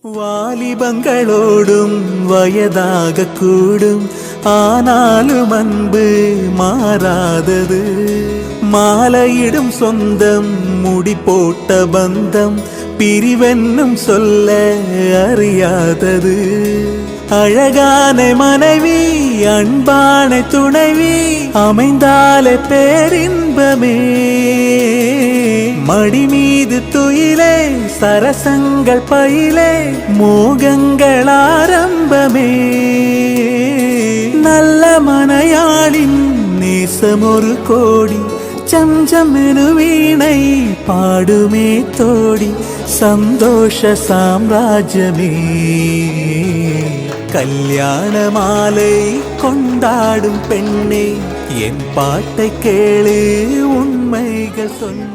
வாலிபங்களோடும் வயதாக கூடும், ஆனாலும் அன்பு மாறாதது. மாலையிடும் சொந்தம், முடி போட்ட பந்தம், பிரிவென்னும் சொல்ல அறியாதது. அழகான மனைவி, அன்பான துணைவி அமைந்தாலே பேரின்பமே. மடி மீது துயிலே, சரசங்கள் பயிலே, மோகங்கள் ஆரம்பமே. நல்ல மனையாளின் நேசம் ஒரு கோடி, சம்சம் எனு வீணை பாடுமே தோடி, சந்தோஷ சாம்ராஜ்யமே. கல்யாண மாலை கொண்டாடும் பெண்ணே, என் பாட்டை கேளு, உண்மைகள் சொன்ன